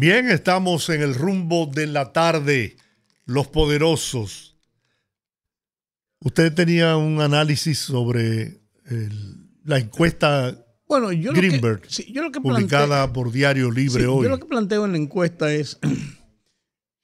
Bien, estamos en el rumbo de la tarde, los poderosos. Usted tenía un análisis sobre la encuesta Greenberg, yo lo que publicada por Diario Libre hoy. Yo lo que planteo en la encuesta es,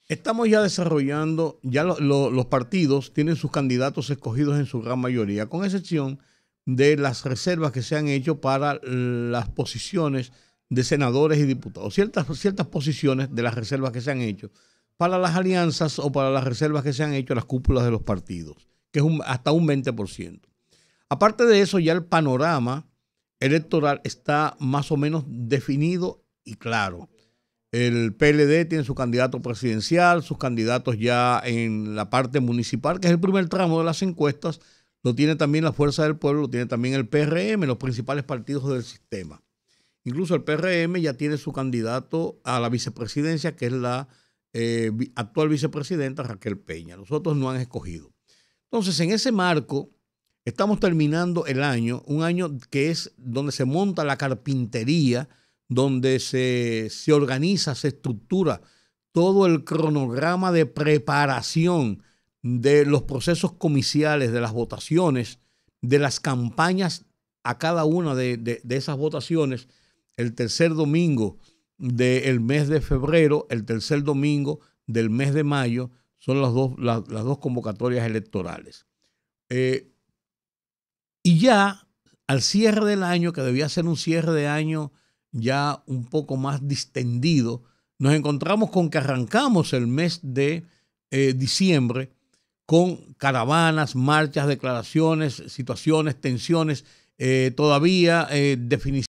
estamos ya desarrollando, ya los partidos tienen sus candidatos escogidos en su gran mayoría, con excepción de las reservas que se han hecho para las posiciones de senadores y diputados, ciertas posiciones de las reservas que se han hecho para las alianzas o para las reservas que se han hecho a las cúpulas de los partidos, que es hasta un 20%. Aparte de eso, ya el panorama electoral está más o menos definido y claro. El PLD tiene su candidato presidencial, sus candidatos ya en la parte municipal, que es el primer tramo de las encuestas, lo tiene también la Fuerza del Pueblo, lo tiene también el PRM, los principales partidos del sistema. Incluso el PRM ya tiene su candidato a la vicepresidencia, que es la actual vicepresidenta Raquel Peña. Los otros no han escogido. Entonces, en ese marco, estamos terminando el año, un año que es donde se monta la carpintería, donde se organiza, se estructura todo el cronograma de preparación de los procesos comiciales, de las votaciones, de las campañas a cada una de esas votaciones. El tercer domingo del mes de febrero, el tercer domingo del mes de mayo, son las dos convocatorias electorales. Y ya al cierre del año, que debía ser un cierre de año ya un poco más distendido, nos encontramos con que arrancamos el mes de diciembre con caravanas, marchas, declaraciones, situaciones, tensiones, todavía definiciones.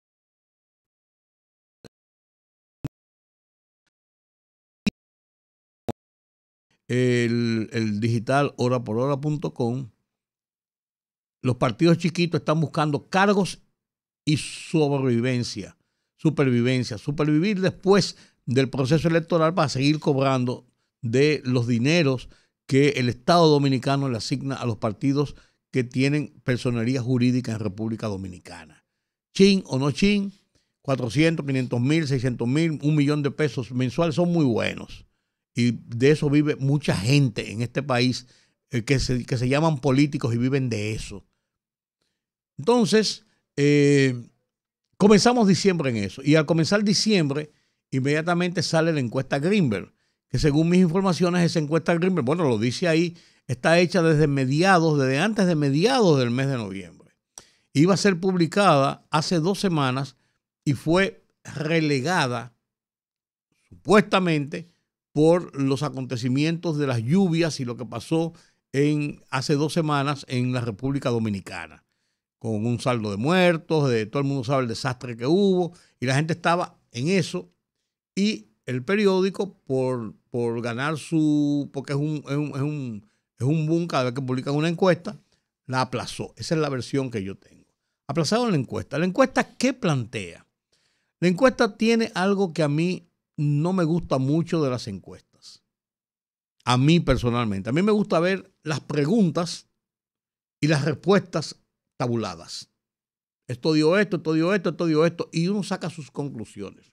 El digital horaporhora.com, los partidos chiquitos están buscando cargos y supervivencia, supervivir después del proceso electoral para seguir cobrando de los dineros que el Estado Dominicano le asigna a los partidos que tienen personería jurídica en República Dominicana. Chin o no chin, 400, 500 mil, 600 mil, 1 millón de pesos mensuales son muy buenos. Y de eso vive mucha gente en este país que se llaman políticos y viven de eso. Entonces, comenzamos diciembre en eso. Y al comenzar diciembre, inmediatamente sale la encuesta Greenberg, que según mis informaciones, esa encuesta Greenberg, bueno, lo dice ahí, está hecha desde antes de mediados del mes de noviembre. Iba a ser publicada hace 2 semanas y fue relegada, supuestamente, por los acontecimientos de las lluvias y lo que pasó hace 2 semanas en la República Dominicana, con un saldo de muertos, todo el mundo sabe el desastre que hubo, y la gente estaba en eso, y el periódico, por ganar porque es un boom cada vez que publican una encuesta, la aplazó. Esa es la versión que yo tengo. Aplazaron la encuesta. ¿La encuesta qué plantea? La encuesta tiene algo que a mí no me gusta mucho de las encuestas. A mí personalmente. A mí me gusta ver las preguntas y las respuestas tabuladas. Esto dio esto, esto dio esto, esto dio esto, y uno saca sus conclusiones.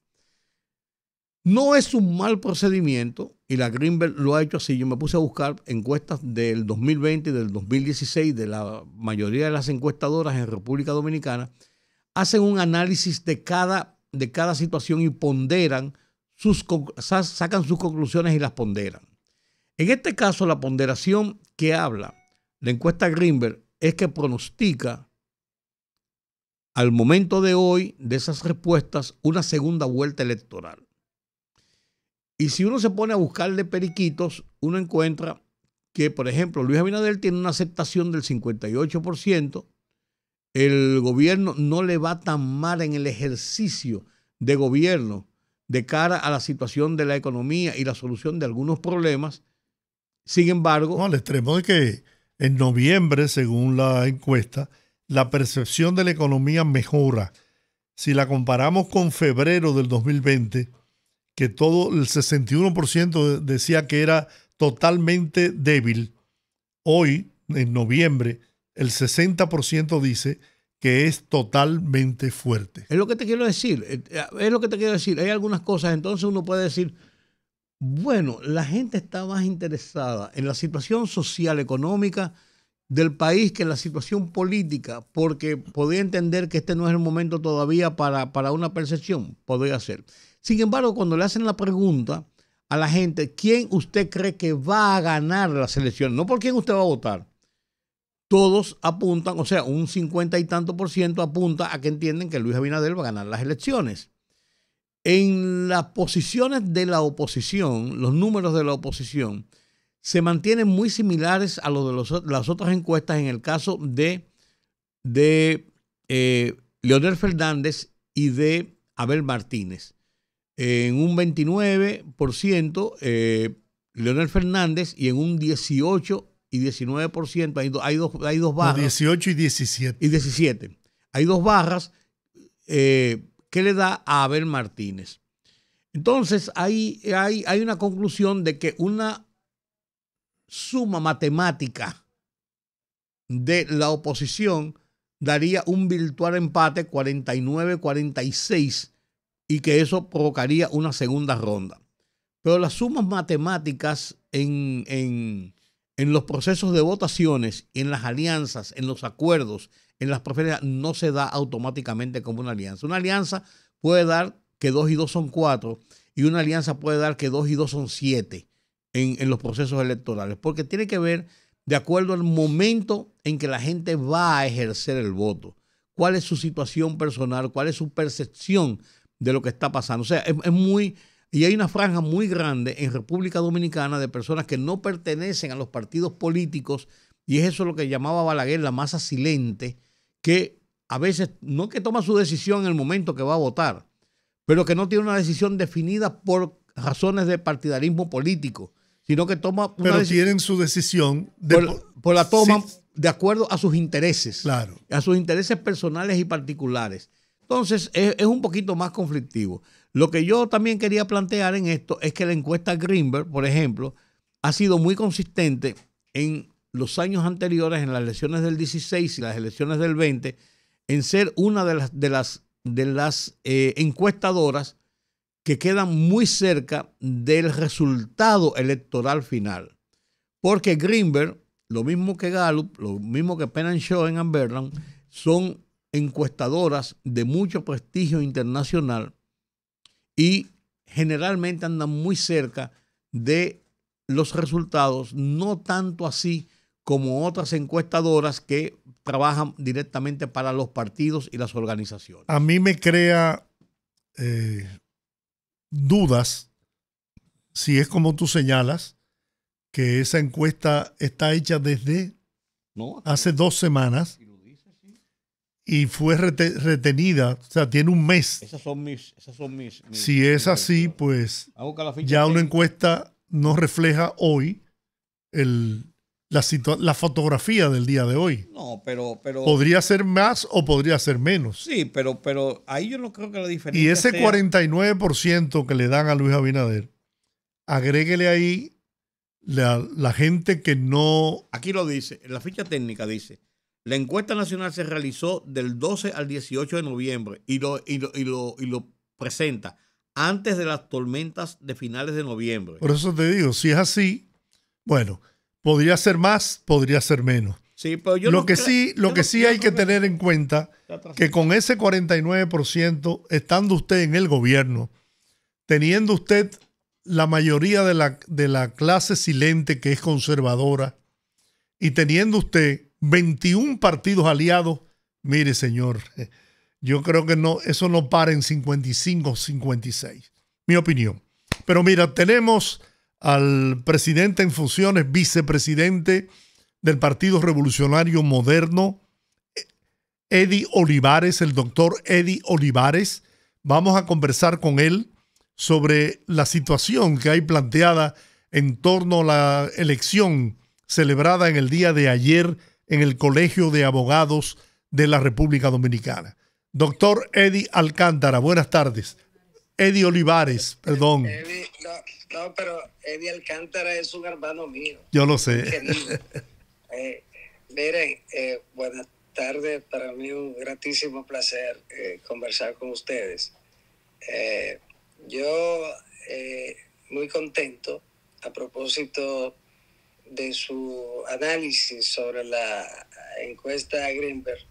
No es un mal procedimiento, y la Greenberg lo ha hecho así. Yo me puse a buscar encuestas del 2020 y del 2016 de la mayoría de las encuestadoras en República Dominicana. Hacen un análisis de cada situación y ponderan sacan sus conclusiones y las ponderan. En este caso, la ponderación que habla la encuesta Greenberg es que pronostica al momento de hoy de esas respuestas una segunda vuelta electoral. Y si uno se pone a buscarle periquitos, uno encuentra que, por ejemplo, Luis Abinader tiene una aceptación del 58%, el gobierno no le va tan mal en el ejercicio de gobierno de cara a la situación de la economía y la solución de algunos problemas. Sin embargo, al extremo de que en noviembre, según la encuesta, la percepción de la economía mejora. Si la comparamos con febrero del 2020, que todo el 61% decía que era totalmente débil, hoy, en noviembre, el 60% dice que es totalmente fuerte. Es lo que te quiero decir. Es lo que te quiero decir. Hay algunas cosas, entonces uno puede decir, bueno, la gente está más interesada en la situación social, económica del país que en la situación política, porque podría entender que este no es el momento todavía para una percepción. Podría ser. Sin embargo, cuando le hacen la pregunta a la gente, ¿quién usted cree que va a ganar las elecciones? No por quién usted va a votar. Todos apuntan, o sea, un 50 y tanto por ciento apunta a que entienden que Luis Abinader va a ganar las elecciones. En las posiciones de la oposición, los números de la oposición se mantienen muy similares a los de las otras encuestas en el caso de Leonel Fernández y de Abel Martínez. En un 29% Leonel Fernández y en un 18% y 19%, hay dos barras. No, 18 y 17. Y 17. Hay dos barras que le da a Abel Martínez. Entonces, hay una conclusión de que una suma matemática de la oposición daría un virtual empate 49-46 y que eso provocaría una segunda ronda. Pero las sumas matemáticas en los procesos de votaciones, en las alianzas, en los acuerdos, en las preferencias, no se da automáticamente como una alianza. Una alianza puede dar que 2 y 2 son 4 y una alianza puede dar que 2 y 2 son 7 en los procesos electorales, porque tiene que ver de acuerdo al momento en que la gente va a ejercer el voto. ¿Cuál es su situación personal? ¿Cuál es su percepción de lo que está pasando? O sea, es muy... Y hay una franja muy grande en República Dominicana de personas que no pertenecen a los partidos políticos, y es eso lo que llamaba Balaguer la masa silente, que a veces no que toma su decisión en el momento que va a votar, pero que no tiene una decisión definida por razones de partidarismo político, sino que toma una pero tienen su decisión por la toma sí, de acuerdo a sus intereses, claro, a sus intereses personales y particulares. Entonces es un poquito más conflictivo. Lo que yo también quería plantear en esto es que la encuesta Greenberg, por ejemplo, ha sido muy consistente en los años anteriores, en las elecciones del 16 y las elecciones del 20, en ser una de las encuestadoras que quedan muy cerca del resultado electoral final. Porque Greenberg, lo mismo que Gallup, lo mismo que Penn & Shaw en Amberland, son encuestadoras de mucho prestigio internacional y generalmente andan muy cerca de los resultados, no tanto así como otras encuestadoras que trabajan directamente para los partidos y las organizaciones. A mí me crea dudas si es como tú señalas, que esa encuesta está hecha desde hace 2 semanas y fue retenida, o sea, tiene un mes. Esas son mis si es así, pues ya una encuesta no refleja hoy la fotografía del día de hoy. No, pero podría ser más o podría ser menos. Sí, pero ahí yo no creo que la diferencia y ese sea... 49% que le dan a Luis Abinader, agréguele ahí la gente que no... Aquí lo dice, en la ficha técnica dice: la encuesta nacional se realizó del 12 al 18 de noviembre y lo presenta antes de las tormentas de finales de noviembre. Por eso te digo, si es así, bueno, podría ser más, podría ser menos. Sí, pero yo lo que sí hay que tener en cuenta que con ese 49%, estando usted en el gobierno, teniendo usted la mayoría de la clase silente que es conservadora y teniendo usted 21 partidos aliados, mire señor, yo creo que no, eso no para en 55 o 56, mi opinión. Pero mira, tenemos al presidente en funciones, vicepresidente del Partido Revolucionario Moderno, Eddie Olivares, el doctor Eddie Olivares. Vamos a conversar con él sobre la situación que hay planteada en torno a la elección celebrada en el día de ayer en el Colegio de Abogados de la República Dominicana. Doctor Eddie Alcántara, buenas tardes. Eddie Olivares, perdón. No, pero Eddie Alcántara es un hermano mío. Yo lo sé. Miren, tardes. Para mí un gratísimo placer conversar con ustedes. Yo muy contento a propósito de su análisis sobre la encuesta Greenberg,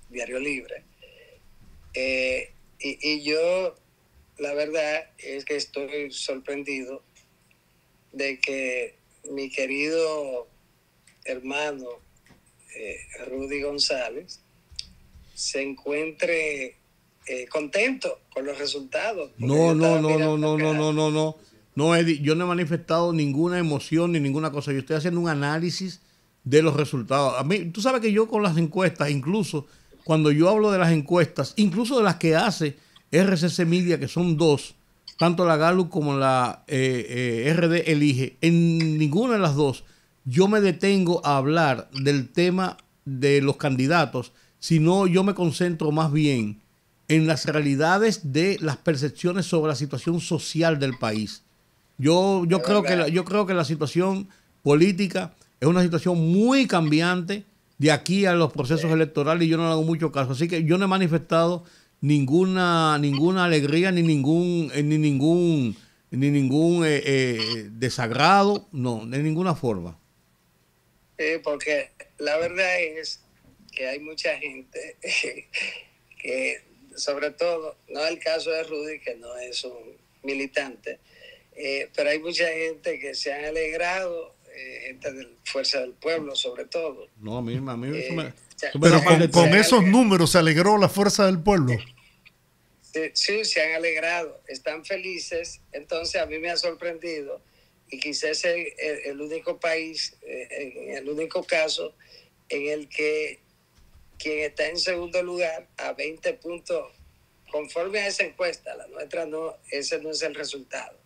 Diario Libre. Y yo, la verdad es que estoy sorprendido de que mi querido hermano Rudy González se encuentre contento con los resultados. No, Eddie, yo no he manifestado ninguna emoción ni ninguna cosa. Yo estoy haciendo un análisis de los resultados. A mí, tú sabes que yo con las encuestas, incluso cuando yo hablo de las encuestas, incluso de las que hace RCC Media, que son dos, tanto la Gallup como la RD Elige, en ninguna de las dos yo me detengo a hablar del tema de los candidatos, sino yo me concentro más bien en las realidades de las percepciones sobre la situación social del país. Yo creo que la situación política es una situación muy cambiante de aquí a los procesos electorales y yo no le hago mucho caso. Así que yo no he manifestado ninguna alegría ni ningún desagrado, no, de ninguna forma. Porque la verdad es que hay mucha gente que, sobre todo, no es el caso de Rudy, que no es un militante, pero hay mucha gente que se han alegrado, gente de Fuerza del Pueblo sobre todo. No, a mí eso me... Pero con esos números se alegró la Fuerza del Pueblo. Sí, se han alegrado, están felices. Entonces a mí me ha sorprendido y quizás es el único país, el único caso en el que quien está en segundo lugar a 20 puntos, conforme a esa encuesta, la nuestra no, ese no es el resultado,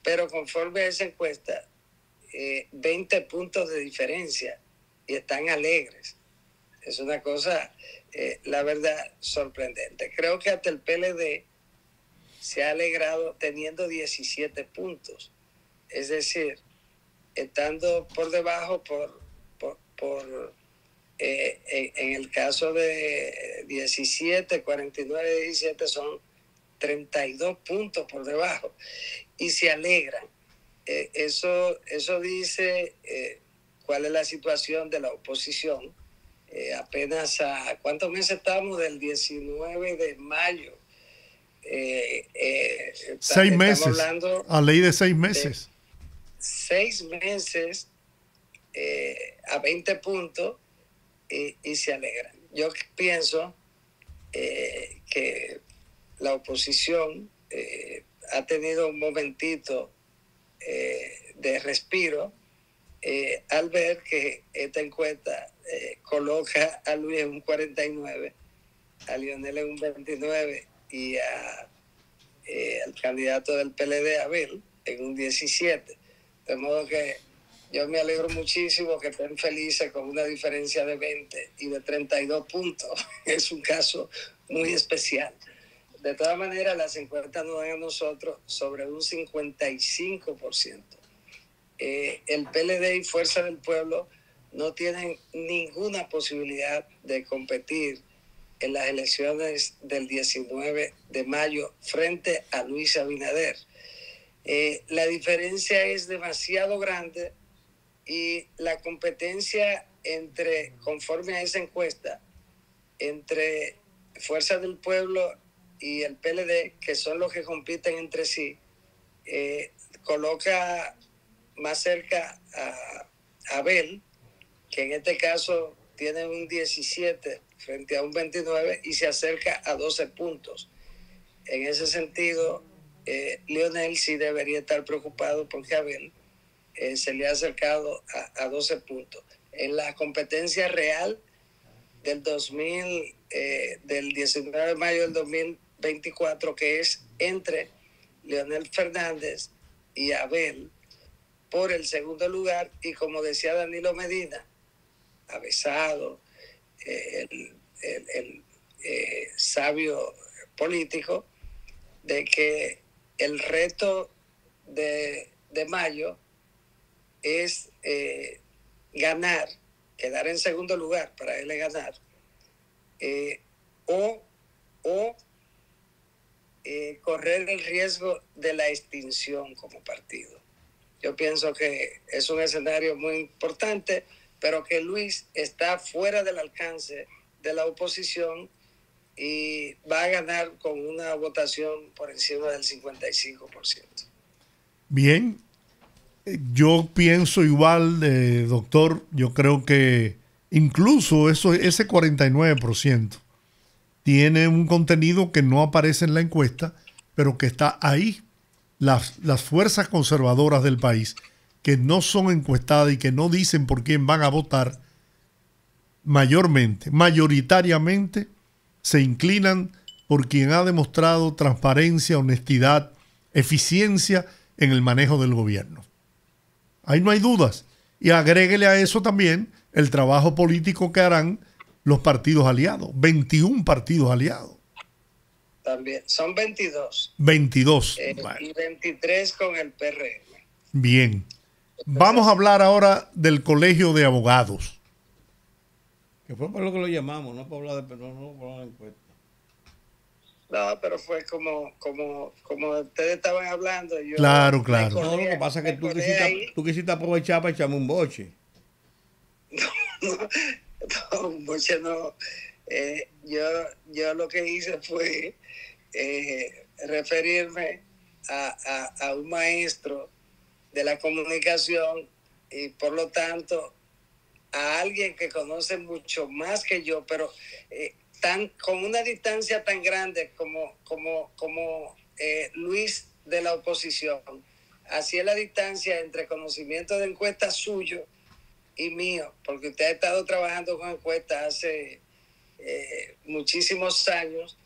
pero conforme a esa encuesta, 20 puntos de diferencia y están alegres. Es una cosa, la verdad, sorprendente. Creo que hasta el PLD se ha alegrado teniendo 17 puntos. Es decir, estando por debajo en el caso de 17, 49, 17 son 32 puntos por debajo y se alegran. Eso dice cuál es la situación de la oposición. Apenas a ¿cuántos meses estamos? Del 19 de mayo. 6 meses. A ley de 6 meses. 6 meses a 20 puntos y se alegran. Yo pienso que la oposición ha tenido un momentito de respiro al ver que esta encuesta coloca a Luis en un 49, a Lionel en un 29 y al candidato del PLD, Abel, en un 17. De modo que yo me alegro muchísimo que estén felices con una diferencia de 20 y de 32 puntos. Es un caso muy especial. De todas maneras, las encuestas nos dan a nosotros sobre un 55%. El PLD y Fuerza del Pueblo no tienen ninguna posibilidad de competir en las elecciones del 19 de mayo frente a Luis Abinader. La diferencia es demasiado grande y la competencia conforme a esa encuesta, entre Fuerza del Pueblo y el PLD, que son los que compiten entre sí, coloca más cerca a Abel, que en este caso tiene un 17 frente a un 29 y se acerca a 12 puntos. En ese sentido, Lionel sí debería estar preocupado porque Abel se le ha acercado a 12 puntos. En la competencia real del 19 de mayo del 2024, que es entre Leonel Fernández y Abel por el segundo lugar, y como decía Danilo Medina, avesado, el sabio político, de que el reto de mayo es ganar, quedar en segundo lugar para él ganar, o, o correr el riesgo de la extinción como partido. Yo pienso que es un escenario muy importante, pero que Luis está fuera del alcance de la oposición y va a ganar con una votación por encima del 55%. Bien, yo pienso igual, doctor. Yo creo que incluso ese 49% tiene un contenido que no aparece en la encuesta, pero que está ahí. Las fuerzas conservadoras del país, que no son encuestadas y que no dicen por quién van a votar, mayoritariamente, se inclinan por quien ha demostrado transparencia, honestidad, eficiencia en el manejo del gobierno. Ahí no hay dudas. Y agréguele a eso también el trabajo político que harán los partidos aliados, 21 partidos aliados. También son 22. 22. Y 23 con el PRM. Bien. Vamos a hablar ahora del Colegio de Abogados. Que fue por lo que lo llamamos, no para hablar de no para la encuesta. No, pero fue como ustedes estaban hablando. Yo claro. No, lo que pasa es que tú quisiste aprovechar para echarme un boche. No, un boche no. Yo lo que hice fue referirme a un maestro de la comunicación y por lo tanto a alguien que conoce mucho más que yo, pero con una distancia tan grande como Luis de la oposición. Así es la distancia entre conocimiento de encuestas suyo y mío, porque usted ha estado trabajando con encuestas hace muchísimos años.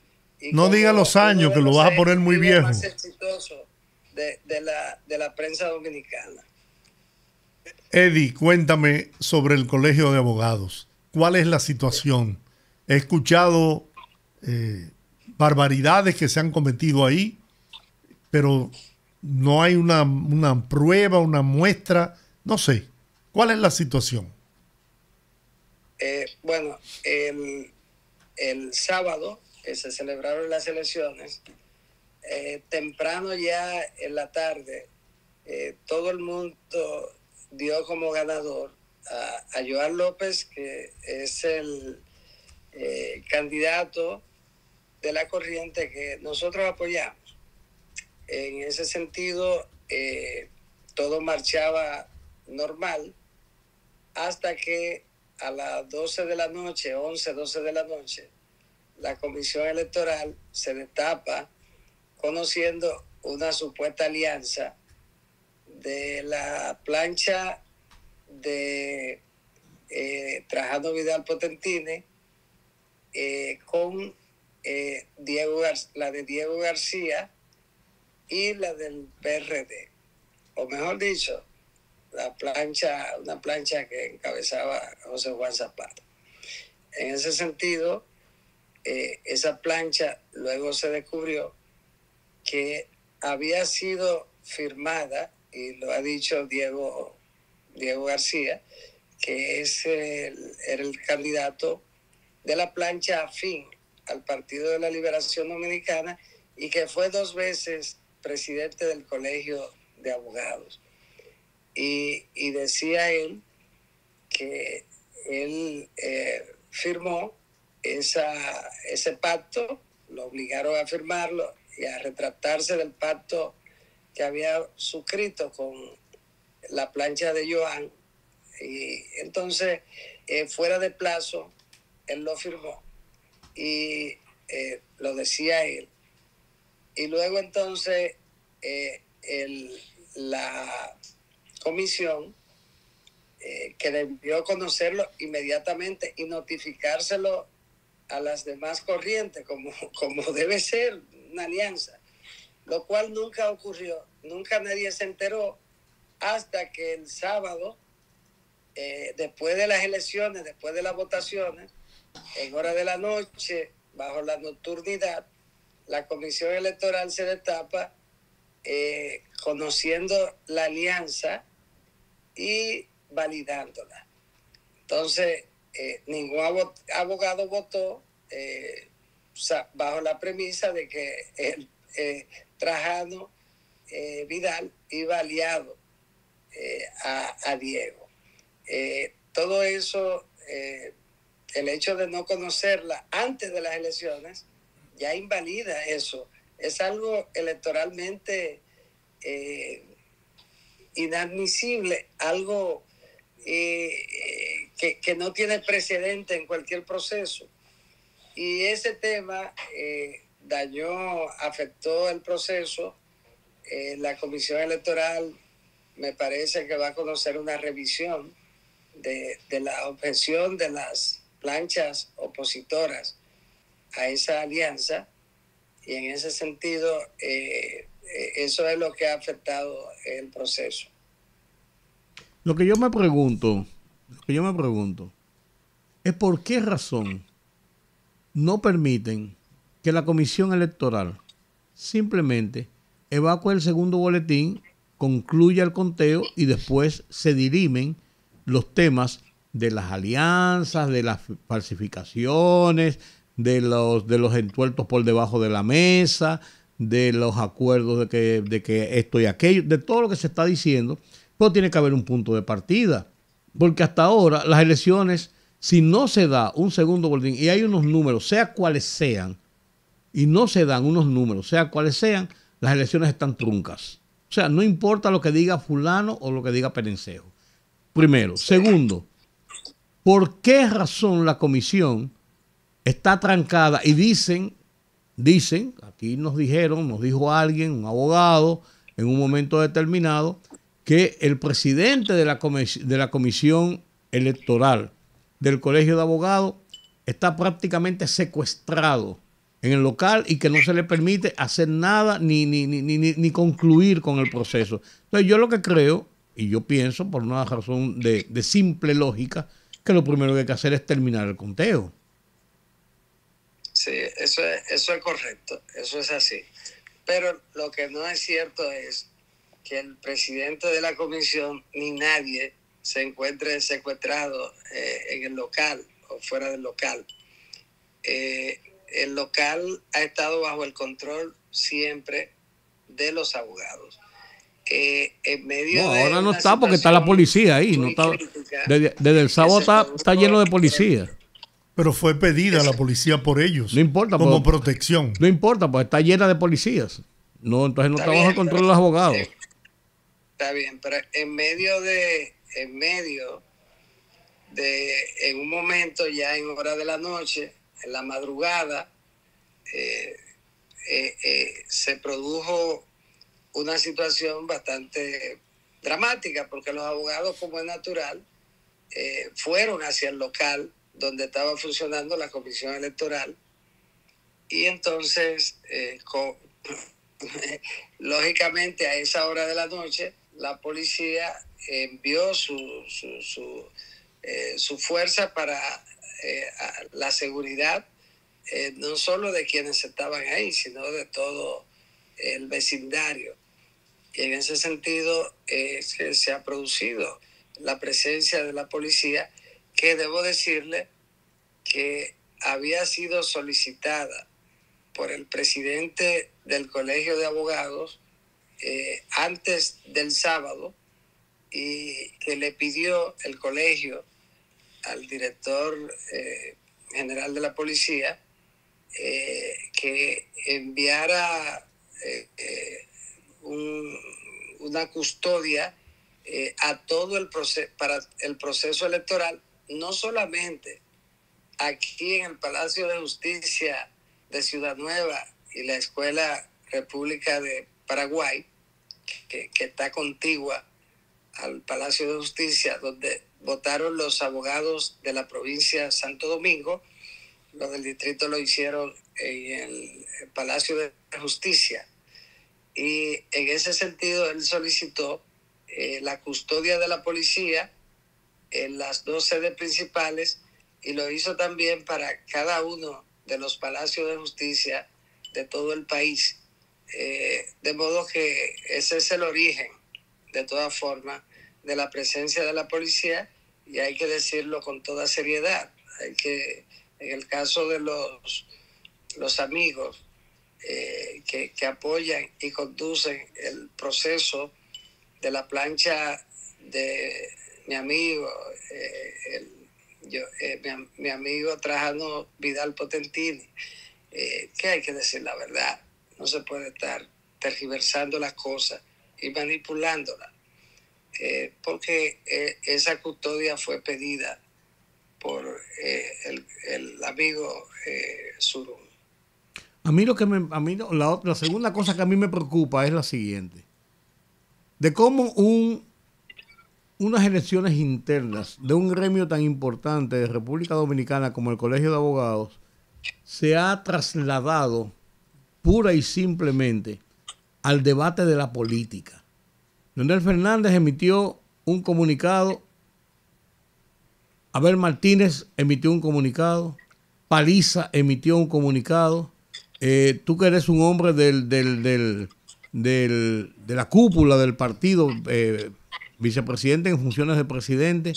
Y no diga los años, que lo vas a poner muy viejo. Más exitoso de la prensa dominicana. Eddie, cuéntame sobre el Colegio de Abogados. ¿Cuál es la situación? He escuchado barbaridades que se han cometido ahí, pero no hay una prueba, una muestra, no sé. ¿Cuál es la situación? Bueno, el sábado se celebraron las elecciones. Temprano ya en la tarde, todo el mundo dio como ganador a Joan López, que es el candidato de la corriente que nosotros apoyamos. En ese sentido, todo marchaba normal hasta que a las 12 de la noche, 11, 12 de la noche, la Comisión Electoral se destapa conociendo una supuesta alianza de la plancha de Trajano Vidal Potentini con la de Diego García y la del PRD, o mejor dicho, una plancha que encabezaba José Juan Zapata. En ese sentido, esa plancha luego se descubrió que había sido firmada, y lo ha dicho Diego García, que era el candidato de la plancha afín al Partido de la Liberación Dominicana y que fue 2 veces presidente del Colegio de Abogados. Y decía él que él firmó ese pacto, lo obligaron a firmarlo y a retractarse del pacto que había suscrito con la plancha de Joan, y entonces fuera de plazo él lo firmó y lo decía él, y luego entonces la comisión que debió conocerlo inmediatamente y notificárselo a las demás corrientes como debe ser una alianza, lo cual nunca ocurrió, nunca nadie se enteró hasta que el sábado, después de las elecciones, después de las votaciones, en hora de la noche, bajo la nocturnidad, la Comisión Electoral se destapa conociendo la alianza y validándola. Entonces, ningún abogado votó bajo la premisa de que Trajano Vidal iba aliado a Diego. Todo eso, el hecho de no conocerla antes de las elecciones, ya invalida eso. Es algo electoralmente inadmisible, algo que no tiene precedente en cualquier proceso. Y ese tema afectó el proceso. La Comisión Electoral me parece que va a conocer una revisión de la objeción de las planchas opositoras a esa alianza, y en ese sentido eso es lo que ha afectado el proceso. Lo que yo me pregunto es por qué razón no permiten que la Comisión Electoral simplemente evacúe el segundo boletín, concluya el conteo y después se dirimen los temas de las alianzas, de las falsificaciones, de los entuertos por debajo de la mesa, de los acuerdos de que esto y aquello, de todo lo que se está diciendo. Pero tiene que haber un punto de partida, porque hasta ahora las elecciones, si no se da un segundo boletín y hay unos números, sea cuales sean, y no se dan unos números, sea cuales sean, las elecciones están truncas. O sea, no importa lo que diga fulano o lo que diga Perencejo. Primero. Segundo, ¿por qué razón la comisión está trancada? Y dicen, aquí nos dijo alguien, un abogado, en un momento determinado, que el presidente de la comisión electoral del Colegio de Abogados está prácticamente secuestrado en el local y que no se le permite hacer nada ni concluir con el proceso. Entonces yo lo que creo, y yo pienso por una razón de simple lógica, que lo primero que hay que hacer es terminar el conteo. Sí, eso es correcto, eso es así. Pero lo que no es cierto es que el presidente de la comisión ni nadie se encuentre secuestrado en el local o fuera del local. El local ha estado bajo el control siempre de los abogados. En medio no, de ahora no está porque está la policía ahí. No está, desde el sábado está lleno de policía. Pero fue pedida la policía por ellos. No importa. Como protección. No importa, porque está llena de policías. No, entonces no está bajo el control de los abogados. Está bien, pero en un momento ya en hora de la noche, en la madrugada, se produjo una situación bastante dramática, porque los abogados, como es natural, fueron hacia el local donde estaba funcionando la comisión electoral, y entonces lógicamente a esa hora de la noche la policía envió su fuerza para la seguridad, no solo de quienes estaban ahí, sino de todo el vecindario. Y en ese sentido se ha producido la presencia de la policía, que debo decirle que había sido solicitada por el presidente del Colegio de Abogados antes del sábado, y que le pidió el colegio al director general de la policía que enviara una custodia a todo el proceso, para el proceso electoral, no solamente aquí en el Palacio de Justicia de Ciudad Nueva y la Escuela República de Paraguay, que está contigua al Palacio de Justicia, donde votaron los abogados de la provincia de Santo Domingo. Los del distrito lo hicieron en el Palacio de Justicia. Y en ese sentido él solicitó la custodia de la policía en las dos sedes principales, y lo hizo también para cada uno de los palacios de justicia de todo el país. De modo que ese es el origen, de todas formas, de la presencia de la policía, y hay que decirlo con toda seriedad. Hay que En el caso de los amigos que apoyan y conducen el proceso de la plancha de mi amigo, mi amigo Trajano Vidal Potentini, que hay que decir la verdad. No se puede estar tergiversando las cosas y manipulándolas, porque esa custodia fue pedida por el amigo Surum. A mí la segunda cosa que a mí me preocupa es la siguiente: de cómo unas elecciones internas de un gremio tan importante de República Dominicana como el Colegio de Abogados se ha trasladado pura y simplemente al debate de la política. Leonel Fernández emitió un comunicado, Abel Martínez emitió un comunicado, Paliza emitió un comunicado. Tú que eres un hombre de la cúpula del partido, vicepresidente en funciones de presidente,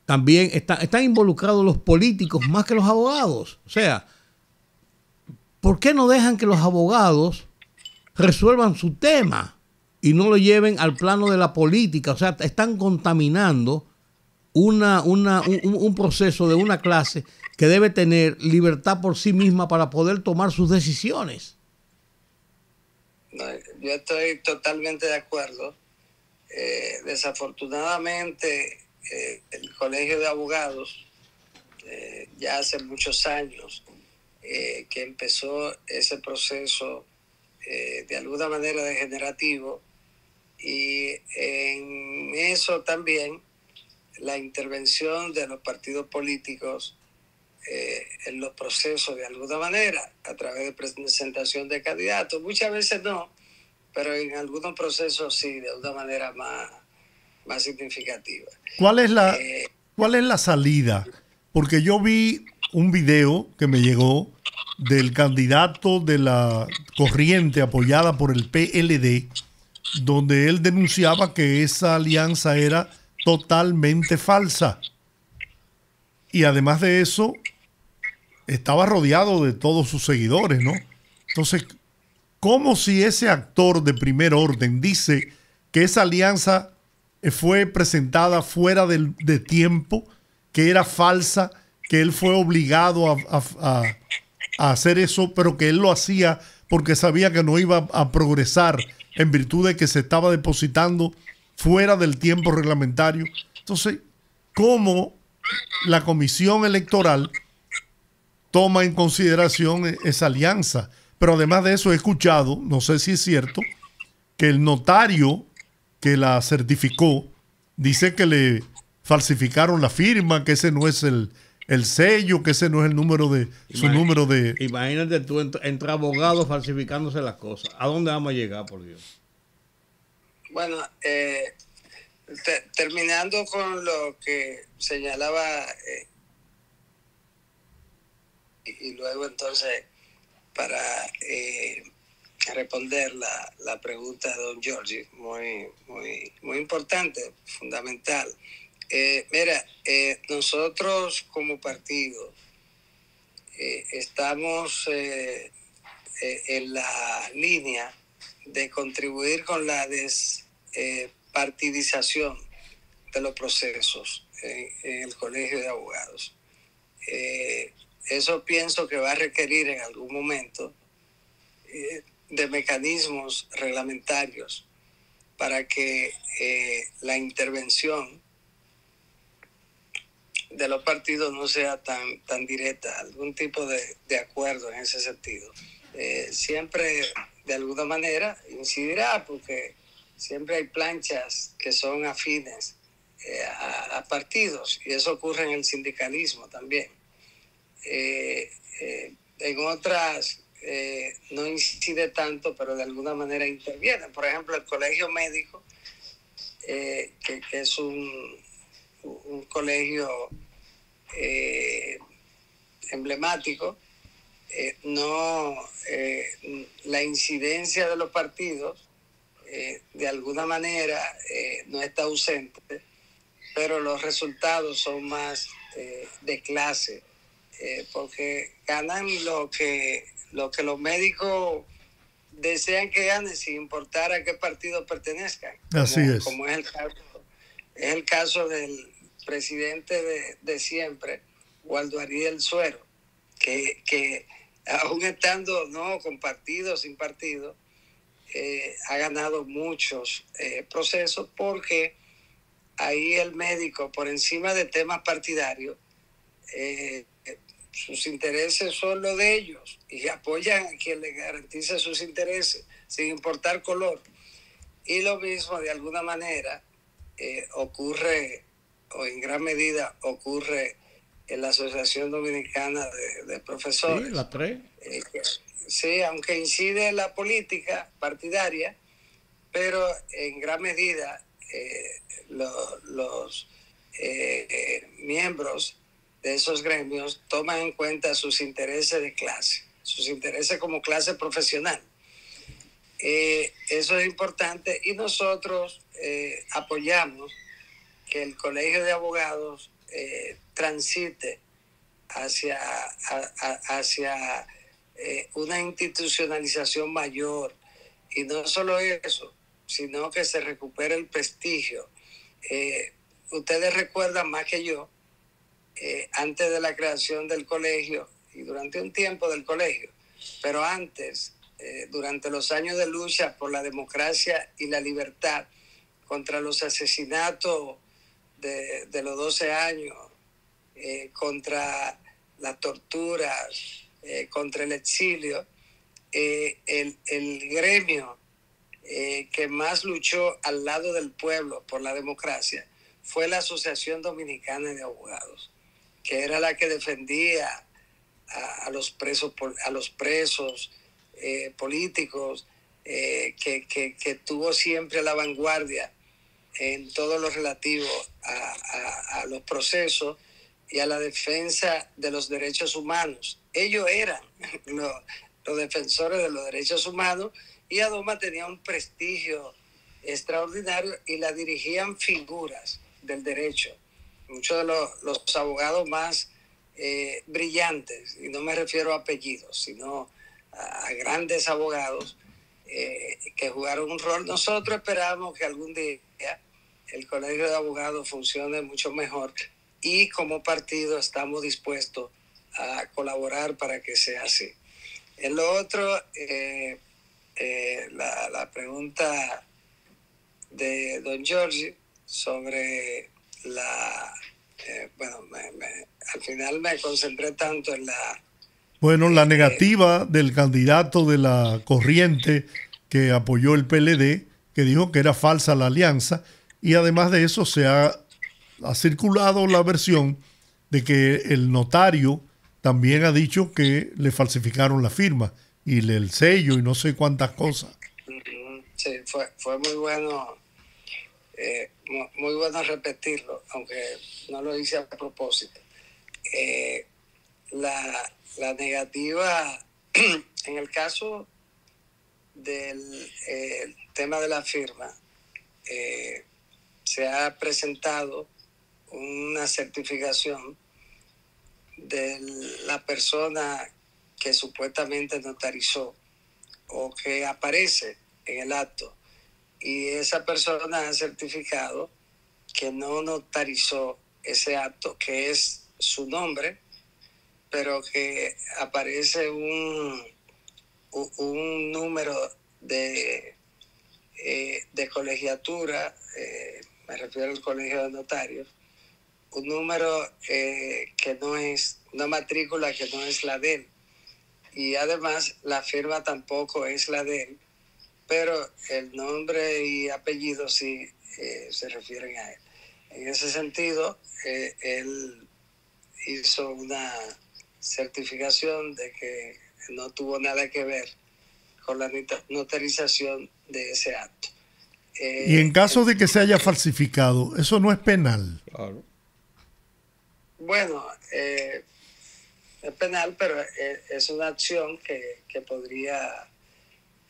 también están involucrados los políticos más que los abogados. O sea, ¿por qué no dejan que los abogados resuelvan su tema y no lo lleven al plano de la política? O sea, están contaminando un proceso de una clase que debe tener libertad por sí misma para poder tomar sus decisiones. No, yo estoy totalmente de acuerdo. Desafortunadamente, el Colegio de Abogados, ya hace muchos años que empezó ese proceso de alguna manera degenerativo, y en eso también la intervención de los partidos políticos en los procesos de alguna manera, a través de presentación de candidatos. Muchas veces no, pero en algunos procesos sí, de una manera más significativa. ¿Cuál es la salida? Porque yo vi un video que me llegó del candidato de la corriente apoyada por el PLD, donde él denunciaba que esa alianza era totalmente falsa. Y además de eso, estaba rodeado de todos sus seguidores, ¿no? Entonces, ¿cómo si ese actor de primer orden dice que esa alianza fue presentada fuera de tiempo, que era falsa, que él fue obligado a hacer eso, pero que él lo hacía porque sabía que no iba a progresar en virtud de que se estaba depositando fuera del tiempo reglamentario? Entonces, ¿cómo la Comisión Electoral toma en consideración esa alianza? Pero además de eso, he escuchado, no sé si es cierto, que el notario que la certificó dice que le falsificaron la firma, que ese no es el sello, que ese no es el número de su número de... Imagínate tú entre abogados falsificándose las cosas. ¿A dónde vamos a llegar, por Dios? Bueno, terminando con lo que señalaba, y luego entonces para responder la pregunta de don Giorgi, muy importante, fundamental. Mira, nosotros como partido estamos en la línea de contribuir con la despartidización de los procesos en el Colegio de Abogados. Eso pienso que va a requerir en algún momento de mecanismos reglamentarios para que la intervención de los partidos no sea tan directa, algún tipo de acuerdo en ese sentido. Siempre de alguna manera incidirá, porque siempre hay planchas que son afines a partidos, y eso ocurre en el sindicalismo también. En otras no incide tanto, pero de alguna manera interviene. Por ejemplo, el colegio médico, que es un colegio emblemático, la incidencia de los partidos de alguna manera no está ausente, pero los resultados son más de clase porque ganan lo que los médicos desean que ganen, sin importar a qué partido pertenezcan. Así es. Como es el caso del presidente de siempre, Waldo Ariel Suero, que aún estando con partido, sin partido, ha ganado muchos procesos, porque ahí el médico, por encima de temas partidarios, sus intereses son los de ellos y apoyan a quien le garantice sus intereses, sin importar color. Y lo mismo, de alguna manera, ocurre, o en gran medida ocurre, en la Asociación Dominicana de Profesores. Sí, la 3. Sí, aunque incide en la política partidaria, pero en gran medida los miembros de esos gremios toman en cuenta sus intereses de clase, sus intereses como clase profesional. Eso es importante, y nosotros apoyamos que el Colegio de Abogados transite hacia una institucionalización mayor, y no solo eso, sino que se recupere el prestigio. Ustedes recuerdan más que yo, antes de la creación del colegio y durante un tiempo del colegio, pero antes, durante los años de lucha por la democracia y la libertad, contra los asesinatos de los 12 años, contra las torturas, contra el exilio, el gremio que más luchó al lado del pueblo por la democracia fue la Asociación Dominicana de Abogados, que era la que defendía a los presos políticos, que estuvo siempre a la vanguardia en todo lo relativo a los procesos y a la defensa de los derechos humanos. Ellos eran los defensores de los derechos humanos, y ADOMA tenía un prestigio extraordinario y la dirigían figuras del derecho. Muchos de los abogados más brillantes, y no me refiero a apellidos, sino a grandes abogados que jugaron un rol. Nosotros esperamos que algún día el Colegio de Abogados funcione mucho mejor, y como partido estamos dispuestos a colaborar para que sea así. En lo otro, la pregunta de don Giorgi sobre al final me concentré tanto en la... Bueno, la negativa del candidato de la corriente que apoyó el PLD, que dijo que era falsa la alianza, y además de eso se ha circulado la versión de que el notario también ha dicho que le falsificaron la firma y el sello y no sé cuántas cosas. Sí, fue muy bueno, muy bueno repetirlo, aunque no lo hice a propósito. La negativa en el caso del tema de la firma, se ha presentado una certificación de la persona que supuestamente notarizó o que aparece en el acto, y esa persona ha certificado que no notarizó ese acto, que es su nombre, pero que aparece un número de colegiatura, me refiero al colegio de notarios, un número que no es, una matrícula que no es la de él, y además la firma tampoco es la de él, pero el nombre y apellido sí se refieren a él. En ese sentido, él hizo una certificación de que no tuvo nada que ver con la notarización de ese acto. Y en caso de que se haya falsificado, eso no es penal. Claro. Bueno, es penal, pero es una acción que podría,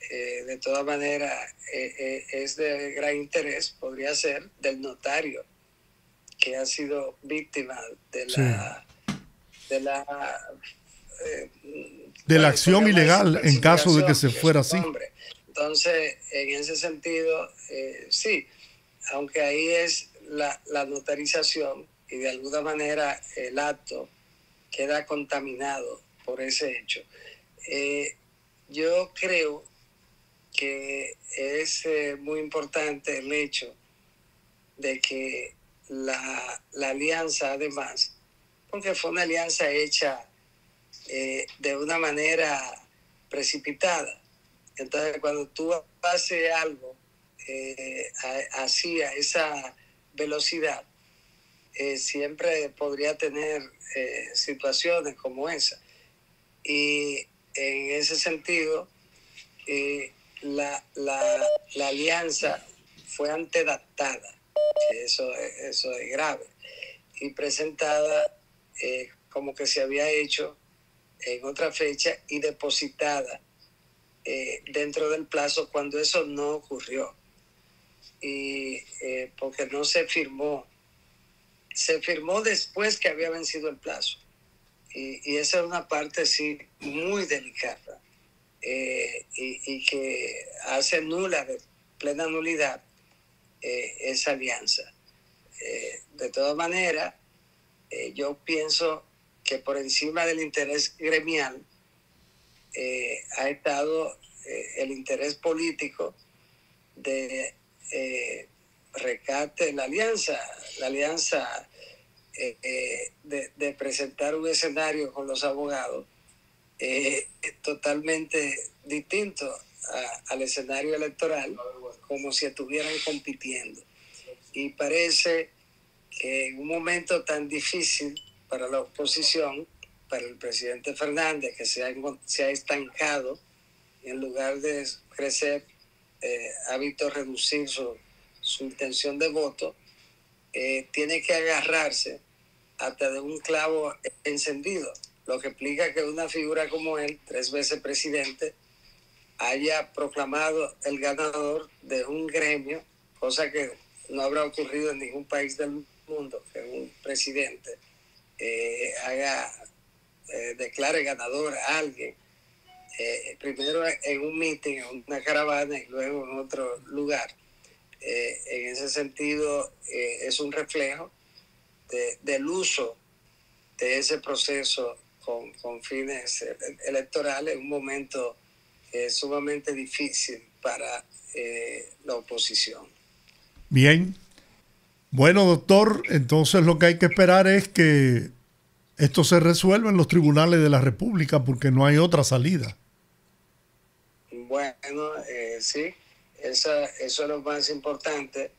de todas maneras, es de gran interés, podría ser del notario que ha sido víctima de de la de la acción ilegal en caso de que se fuera así. Entonces, en ese sentido, sí, aunque ahí es la notarización y de alguna manera el acto queda contaminado por ese hecho. Yo creo que es muy importante el hecho de que la alianza, además, porque fue una alianza hecha de una manera precipitada. Entonces, cuando tú haces algo así, a esa velocidad, siempre podría tener situaciones como esa. Y en ese sentido, la alianza fue antedatada, eso es grave, y presentada como que se había hecho en otra fecha y depositada dentro del plazo cuando eso no ocurrió. Y porque no se firmó después que había vencido el plazo. Y esa es una parte sí muy delicada y que hace nula, de plena nulidad, esa alianza. De todas maneras, yo pienso que por encima del interés gremial ha estado el interés político de rescate, la alianza de presentar un escenario con los abogados totalmente distinto al escenario electoral, como si estuvieran compitiendo. Y parece que en un momento tan difícil para la oposición, para el presidente Fernández, que se ha estancado, en lugar de crecer, ha visto reducir su intención de voto, tiene que agarrarse hasta de un clavo encendido, lo que explica que una figura como él, 3 veces presidente, haya proclamado el ganador de un gremio, cosa que no habrá ocurrido en ningún país del mundo, que un presidente declare ganador a alguien, primero en un meeting, en una caravana y luego en otro lugar. En ese sentido, es un reflejo del uso de ese proceso con fines electorales, un momento sumamente difícil para la oposición. Bien. Bueno, doctor, entonces lo que hay que esperar es que esto se resuelva en los tribunales de la República porque no hay otra salida. Bueno, sí, eso es lo más importante,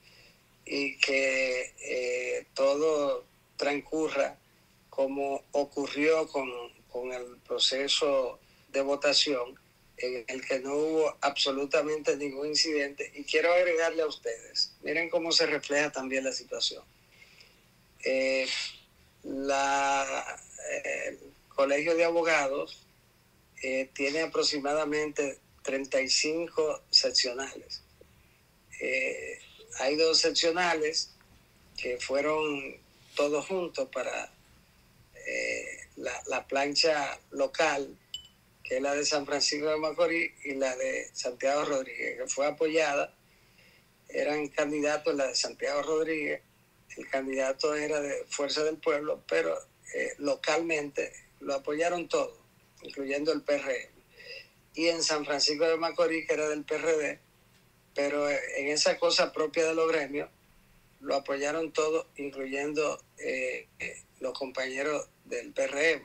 y que todo transcurra como ocurrió con el proceso de votación, en el que no hubo absolutamente ningún incidente. Y quiero agregarle a ustedes, miren cómo se refleja también la situación. El Colegio de Abogados tiene aproximadamente 35 seccionales. Hay 2 seccionales que fueron todos juntos para la plancha local, que es la de San Francisco de Macorís, y la de Santiago Rodríguez, que fue apoyada. Eran candidatos la de Santiago Rodríguez, el candidato era de Fuerza del Pueblo, pero localmente lo apoyaron todos, incluyendo el PRM. Y en San Francisco de Macorís, que era del PRD, pero en esa cosa propia de los gremios, lo apoyaron todos, incluyendo los compañeros del PRM.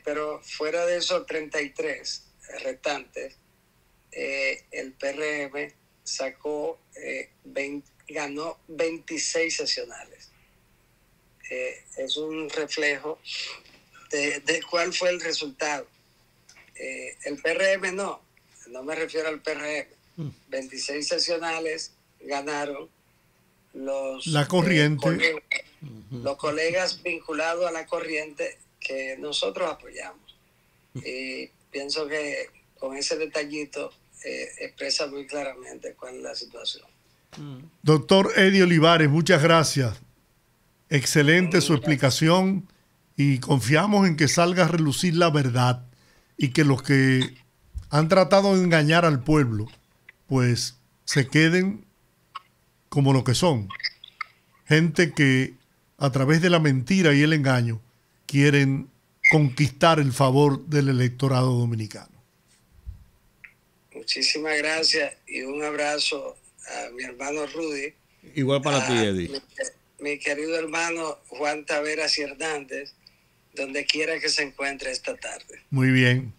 Pero fuera de esos 33 restantes, el PRM ganó 26 seccionales. Es un reflejo de cuál fue el resultado. El PRM no me refiero al PRM. 26 seccionales ganaron la corriente. Los colegas vinculados a la corriente que nosotros apoyamos. Y pienso que con ese detallito expresa muy claramente cuál es la situación. Doctor Eddie Olivares, muchas gracias. Excelente su explicación y confiamos en que salga a relucir la verdad y que los que han tratado de engañar al pueblo, pues se queden como lo que son. Gente que a través de la mentira y el engaño quieren conquistar el favor del electorado dominicano. Muchísimas gracias y un abrazo a mi hermano Rudy. Igual para ti, Eddie. Mi querido hermano Juan Taveras y Hernández, donde quiera que se encuentre esta tarde. Muy bien.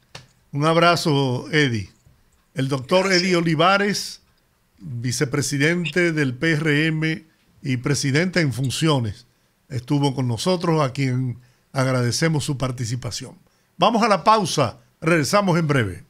Un abrazo, Eddie. El doctor Eddie Olivares, vicepresidente del PRM y presidente en funciones, estuvo con nosotros, a quien agradecemos su participación. Vamos a la pausa. Regresamos en breve.